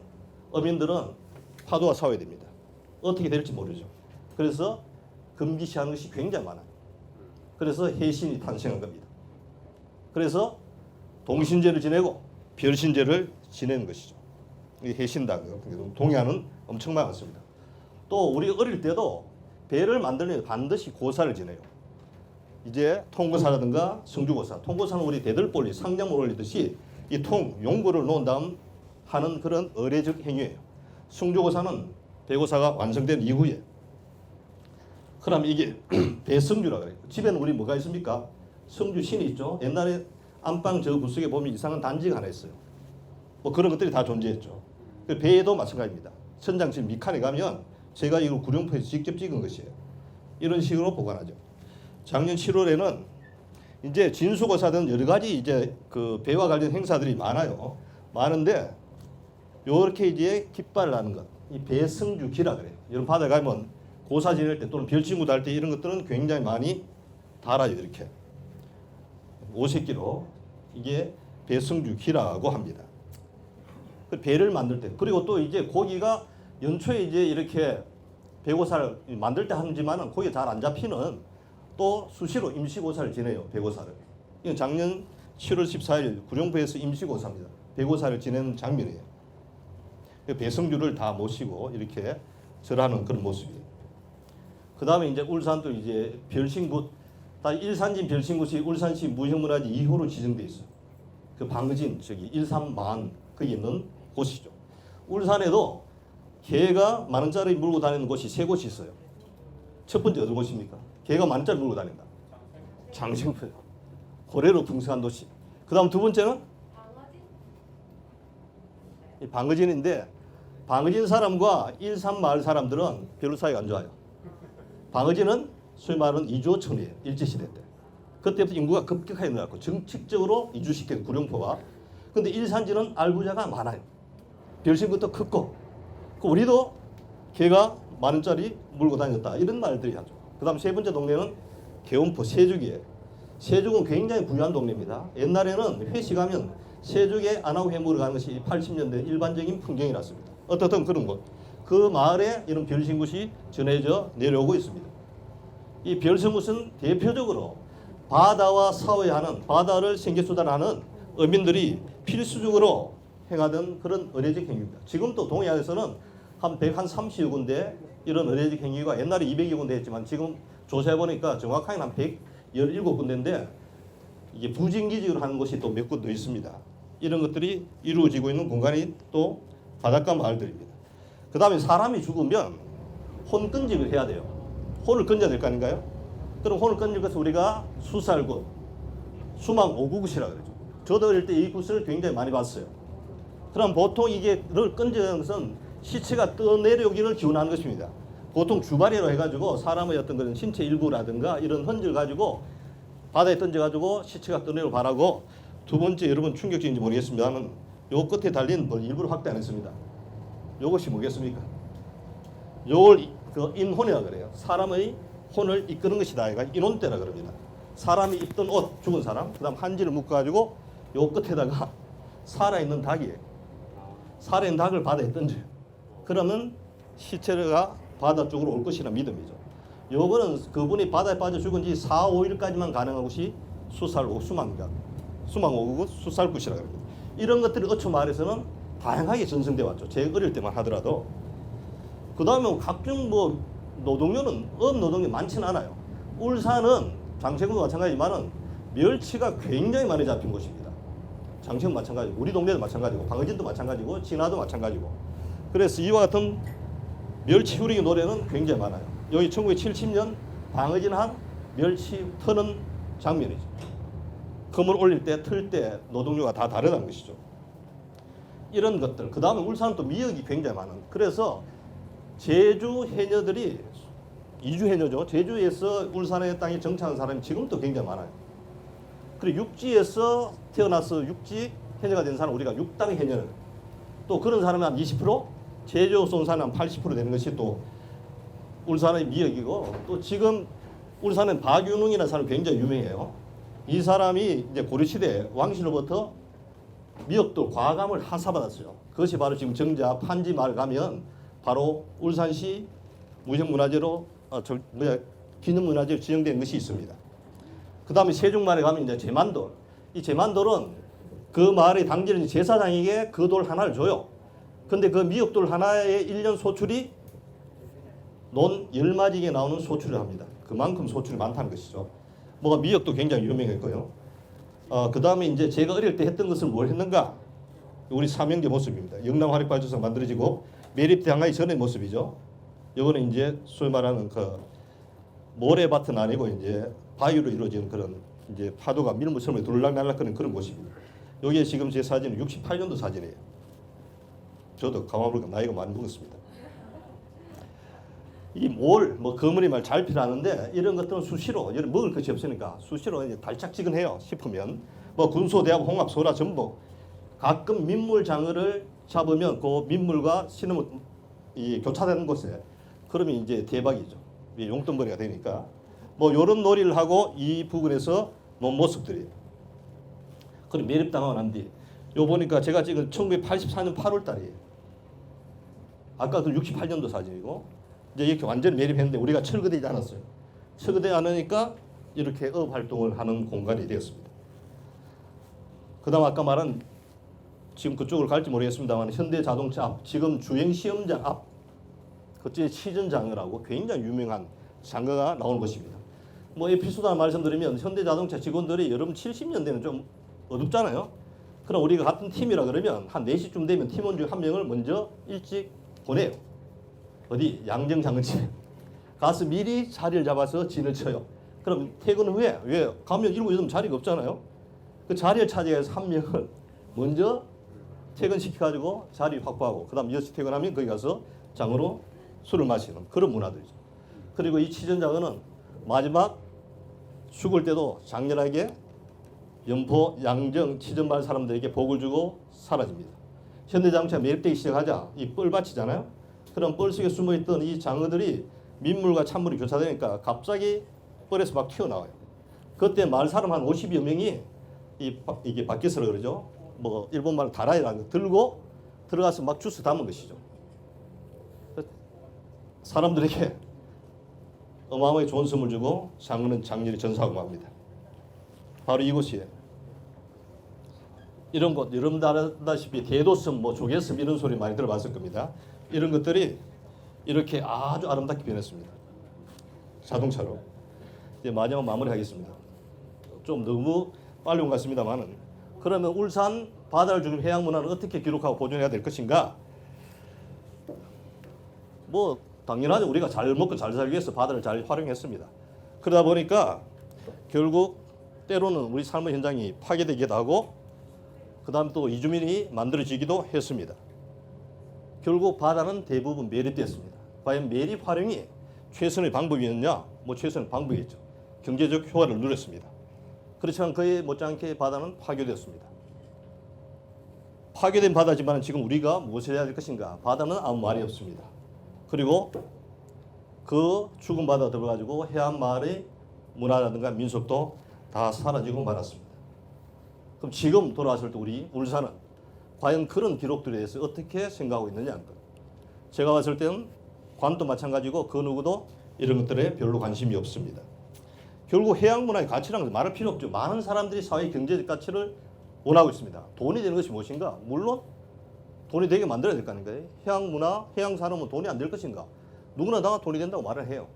어민들은 파도와 싸워야 됩니다. 어떻게 될지 모르죠. 그래서 금기시하는 것이 굉장히 많아요. 그래서 해신이 탄생한 겁니다. 그래서 동신제를 지내고 별신제를 지내는 것이죠. 이 해신당 동해안은 엄청 많았습니다. 또 우리 어릴 때도 배를 만들면 반드시 고사를 지내요. 이제 통고사라든가 성주고사. 통고사는 우리 대들볼리 상장을 올리듯이 이 용고를 놓은 다음 하는 그런 의례적 행위예요. 성주고사는 배고사가 완성된 이후에. 그럼 이게 배성주라고 해요. 집에는 우리 뭐가 있습니까? 성주 신이 있죠. 옛날에 안방 저 구석에 보면 이상한 단지가 하나 있어요. 그런 것들이 다 존재했죠. 배에도 마찬가지입니다. 선장실 미칸에 가면 제가 이걸 구룡포에서 직접 찍은 것이에요. 이런 식으로 보관하죠. 작년 7월에는 이제 진수고사 등 여러 가지 이제 그 배와 관련 행사들이 많아요. 많은데 요렇게 이제 깃발을 하는 것, 이 배성주기라 그래요. 여러분 바다에 가면 고사 지낼 때 또는 별친구 달 때 이런 것들은 굉장히 많이 달아요. 이렇게 오색기로 이게 배성주기라고 합니다. 그 배를 만들 때 그리고 또 이제 고기가 연초에 이제 이렇게 배고사를 만들 때 하지만은 고기 잘 안 잡히는 또 수시로 임시고사를 지내요. 배고사를. 이건 작년 7월 14일 구룡포에서 임시고사입니다. 배고사를 지내는 장면이에요. 배성주를 다 모시고 이렇게 절하는 그런 모습이에요. 그 다음에 이제 울산도 이제 별신굿, 다 일산진 별신굿이 울산시 무형문화재 2호로 지정돼 있어요. 그 방진 저기 일산만 거기 있는 곳이죠. 울산에도 개가 10,000원짜리 물고 다니는 곳이 3곳이 있어요. 첫 번째 어느 곳입니까? 개가 10,000원짜리 물고 다닌다. 장생포요. 고래로 풍성한 도시. 그 다음 두 번째는 방어진인데 방어진 사람과 일산 마을 사람들은 별로 사이가 안 좋아요. 방어진은 소위 말하는 이주어촌이에요. 일제시대 때. 그때부터 인구가 급격하게 늘어났고 정책적으로 이주시킨 구룡포가. 근데 일산지는 알부자가 많아요. 별신부터 컸고 우리도 개가 10,000원짜리 물고 다녔다. 이런 말들이 하죠. 그 다음 세 번째 동네는 개원포 세죽이에요. 세죽은 굉장히 부유한 동네입니다. 옛날에는 회식하면 세죽에 안 하고 회 먹으러 가는 것이 80년대 일반적인 풍경이었습니다. 어떻든 그런 곳. 그 마을에 이런 별신굿이 전해져 내려오고 있습니다. 이 별신굿은 대표적으로 바다와 싸워야 하는, 바다를 생계수단하는 어민들이 필수적으로 행하던 그런 의례적 행위입니다. 지금도 동해안에서는 한 130여 군데 이런 의례적 행위가 옛날에 200여 군데 했지만 지금 조사해 보니까 정확하게 한 117군데인데 이게 부진기직으로 하는 곳이 또 몇 군데 있습니다. 이런 것들이 이루어지고 있는 공간이 또 바닷가 마을들입니다. 그 다음에 사람이 죽으면 혼건직을 해야 돼요. 혼을 건져야 될 거 아닌가요? 그럼 혼을 건질 것을 우리가 수살굿, 수망 오구굿이라고 그러죠. 저도 어릴 때 이 굿을 굉장히 많이 봤어요. 그럼 보통 이게를 건지는 것은 시체가 떠내려오기를 기원하는 것입니다. 보통 주발이라고 해가지고 사람의 어떤 그런 신체 일부라든가 이런 흔적을 가지고 바다에 던져가지고 시체가 떠내려 바라고, 두 번째 여러분 충격적인지 모르겠습니다만 요 끝에 달린 뭘 일부러 확대 안 했습니다. 요것이 뭐겠습니까? 요걸 그 인혼이라고 그래요. 사람의 혼을 이끄는 것이다. 이가 인혼대라 그럽니다. 사람이 입던 옷, 죽은 사람, 그다음 한지를 묶어가지고 요 끝에다가 살아있는 닭이에요. 살아있는 닭을 바다에 던져요. 그러면 시체가 바다 쪽으로 올 것이라 믿음이죠. 요거는 그분이 바다에 빠져 죽은 지 4, 5일까지만 가능한 것이 수살고 수망이다. 수망오구 수살굿이라고 합니다. 이런 것들이 어초 마을에서는 다양하게 전승돼 왔죠. 제 어릴 때만 하더라도. 그 다음에 각종 뭐 노동요는 노동요 많지는 않아요. 울산은 장생도 마찬가지지만은 멸치가 굉장히 많이 잡힌 곳입니다. 장생 마찬가지고 우리 동네도 마찬가지고 방어진도 마찬가지고 진화도 마찬가지고. 그래서 이와 같은 멸치 휴링의 노래는 굉장히 많아요. 여기 1970년 방어진 한 멸치 터는 장면이죠. 금을 올릴 때, 틀 때 노동요가 다 다르다는 것이죠. 이런 것들. 그 다음에 울산은 또 미역이 굉장히 많은. 그래서 제주 해녀들이 이주 해녀죠. 제주에서 울산의 땅에 정착한 사람이 지금도 굉장히 많아요. 그리고 육지에서 태어나서 육지 해녀가 된 사람 우리가 육당 해녀는 또 그런 사람이 한 20%, 제주에서 온 사람이 한 80% 되는 것이 또 울산의 미역이고, 또 지금 울산은 박윤웅이라는 사람이 굉장히 유명해요. 이 사람이 이제 고려시대 왕실로부터 미역도 과감을 하사받았어요. 그것이 바로 지금 정자 판지 마을 가면 바로 울산시 무형문화재로 기념문화재로 지정된 것이 있습니다. 그 다음에 세종마을에 가면 이제 제만돌. 이 제만돌은 그 마을의 당지는 제사장에게 그 돌 하나를 줘요. 근데 그 미역돌 하나의 1년 소출이 논 10마디에 나오는 소출을 합니다. 그만큼 소출이 많다는 것이죠. 뭐가 미역도 굉장히 유명했고요. 그 다음에 이제 제가 어릴 때 했던 것을 뭘 했는가? 우리 삼형제 모습입니다. 영남화력발전소가 만들어지고 매립당하기 전의 모습이죠. 이거는 이제 소위 말하는 그 모래밭은 아니고 이제 바위로 이루어진 그런 이제 파도가 밀물처럼 돌락날락거리는 그런 모습입니다. 여기에 지금 제 사진은 68년도 사진이에요. 저도 가만보니까 나이가 많이 먹었습니다. 이 뭐 거머리 말 잘 필요하는데 이런 것들은 수시로 먹을 것이 없으니까 수시로 이제 달짝지근해요 싶으면 뭐 군소대하고 홍합, 소라, 전복 가끔 민물 장어를 잡으면 그 민물과 신음을 이 교차되는 곳에 그러면 이제 대박이죠. 용돈벌이가 되니까 뭐 이런 놀이를 하고 이 부근에서 논 모습들이. 그리고 매립당하고 난 뒤 요 보니까 제가 찍은 1984년 8월 달이에요. 아까 그 68년도 사진이고. 이제 이렇게 완전히 매립했는데 우리가 철거되지 않았어요. 철거되지 않으니까 이렇게 업 활동을 하는 공간이 되었습니다. 그 다음 아까 말한 지금 그쪽으로 갈지 모르겠습니다만 현대자동차 앞, 지금 주행시험장 앞 그쪽에 치전장어라고 굉장히 유명한 장어가 나오는 것입니다. 뭐 에피소드 하나 말씀드리면 현대자동차 직원들이 여러분 70년대는 좀 어둡잖아요. 그럼 우리가 같은 팀이라 그러면 한 4시쯤 되면 팀원 중 한 명을 먼저 일찍 보내요. 어디 양정장어집 가서 미리 자리를 잡아서 진을 쳐요. 그럼 퇴근 후에 왜 가면 7, 8시 자리가 없잖아요. 그 자리를 차지해서 한 명을 먼저 퇴근시켜가지고 자리 확보하고 그 다음 6시 퇴근하면 거기 가서 장어로 술을 마시는 그런 문화들이죠. 그리고 이 치전장어는 마지막 죽을 때도 장렬하게 연포, 양정, 치전마을 사람들에게 복을 주고 사라집니다. 현대자동차가 매립되기 시작하자 이 뻘밭이잖아요. 그럼 뻘 속에 숨어있던 이 장어들이 민물과 찬물이 교차되니까 갑자기 뻘에서 막 튀어나와요. 그때 마을 사람 한 50여 명이 이게 밖에서 그러죠. 뭐 일본말 다라이라는 거 들고 들어가서 막 주스 담은 것이죠. 사람들에게 어마어마하게 좋은 선물 주고 장어는 장렬히 전사하고 맙니다. 바로 이곳이에요. 이런 곳 여러분도 알다시피 대도섬, 뭐 조개섬 이런 소리 많이 들어봤을 겁니다. 이런 것들이 이렇게 아주 아름답게 변했습니다. 자동차로. 이제 마지막 마무리하겠습니다. 좀 너무 빨리 온 것 같습니다만은 그러면 울산 바다를 주는 해양 문화를 어떻게 기록하고 보존해야 될 것인가? 뭐 당연하죠. 우리가 잘 먹고 잘 살기 위해서 바다를 잘 활용했습니다. 그러다 보니까 결국 때로는 우리 삶의 현장이 파괴되기도 하고 그 다음 또 이주민이 만들어지기도 했습니다. 결국 바다는 대부분 매립됐습니다. 과연 매립 활용이 최선의 방법이었냐? 뭐 최선의 방법이겠죠. 경제적 효과를 누렸습니다. 그렇지만 그에 못지않게 바다는 파괴되었습니다. 파괴된 바다지만 지금 우리가 무엇을 해야 될 것인가? 바다는 아무 말이 없습니다. 그리고 그 죽은 바다 들어가지고 해안 마을의 문화라든가 민속도 다 사라지고 말았습니다. 그럼 지금 돌아왔을 때 우리 울산은 과연 그런 기록들에 대해서 어떻게 생각하고 있느냐 하는 것. 제가 봤을 때는 관도 마찬가지고 그 누구도 이런 것들에 별로 관심이 없습니다. 결국 해양 문화의 가치라는 것은 말할 필요 없죠. 많은 사람들이 사회 경제적 가치를 원하고 있습니다. 돈이 되는 것이 무엇인가? 물론 돈이 되게 만들어야 될 거 아닌가요? 해양 문화, 해양 산업은 돈이 안 될 것인가? 누구나 다 돈이 된다고 말을 해요.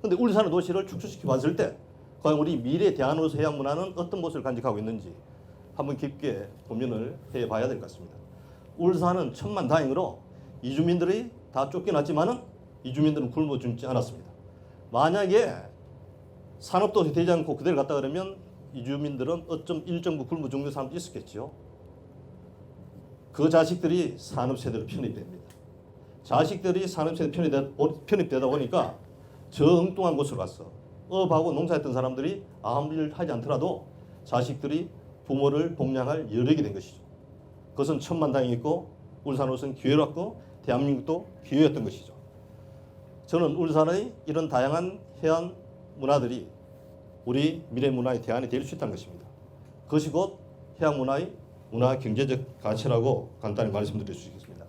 그런데 울산의 도시를 축소시켜 봤을 때 과연 우리 미래 대한으로서 해양 문화는 어떤 모습을 간직하고 있는지 한번 깊게 고민을 해봐야 될 것 같습니다. 울산은 천만다행으로 이주민들이 다 쫓겨났지만은 이주민들은 굶어 죽지 않았습니다. 만약에 산업도시 되지 않고 그대로 갔다 그러면 이주민들은 어쩜 일정부 굶어 죽는 사람도 있었겠죠. 그 자식들이 산업세대로 편입됩니다. 자식들이 산업세대로 편입되다 보니까 저 엉뚱한 곳으로 갔어. 업하고 농사했던 사람들이 아무 일 하지 않더라도 자식들이 부모를 복양할 여력이 된 것이죠. 그것은 천만다행이고 울산으로서는 기회였고 대한민국도 기회였던 것이죠. 저는 울산의 이런 다양한 해안 문화들이 우리 미래 문화의 대안이 될 수 있다는 것입니다. 그것이 곧 해양 문화의 문화 경제적 가치라고 간단히 말씀드릴 수 있겠습니다.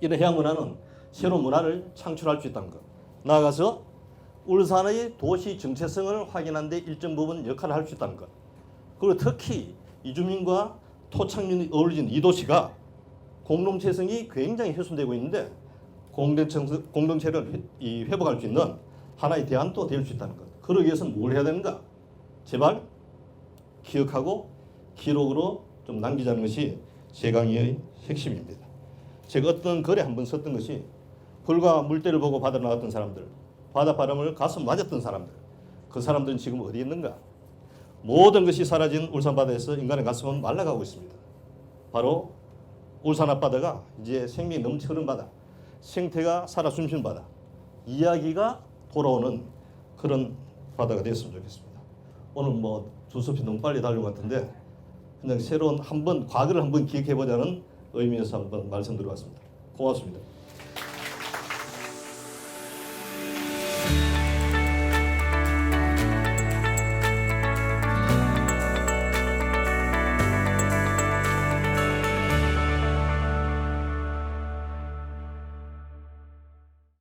이런 해양 문화는 새로운 문화를 창출할 수 있다는 것. 나아가서 울산의 도시 정체성을 확인하는 데 일정 부분 역할을 할 수 있다는 것. 그리고 특히 이주민과 토착민이 어우러진 이 도시가 공동체성이 굉장히 훼손되고 있는데 공동체를 회복할 수 있는 하나의 대안도 될 수 있다는 것. 그러기 위해서는 뭘 해야 되는가? 제발 기억하고 기록으로 좀 남기자는 것이 제 강의의 핵심입니다. 제가 어떤 글에 한번 썼던 것이 불과 물때를 보고 바다로 나갔던 사람들, 바닷바람을 가슴 맞았던 사람들, 그 사람들은 지금 어디 있는가? 모든 것이 사라진 울산 바다에서 인간의 가슴은 말라가고 있습니다. 바로 울산 앞바다가 이제 생명이 넘쳐 흐르는 바다, 생태가 살아 숨쉬는 바다, 이야기가 돌아오는 그런 바다가 됐으면 좋겠습니다. 오늘 뭐 두서피 너무 빨리 달린 것 같은데 그냥 새로운 한번 과거를 한번 기억해보자는 의미에서 한번 말씀드려봤습니다. 고맙습니다.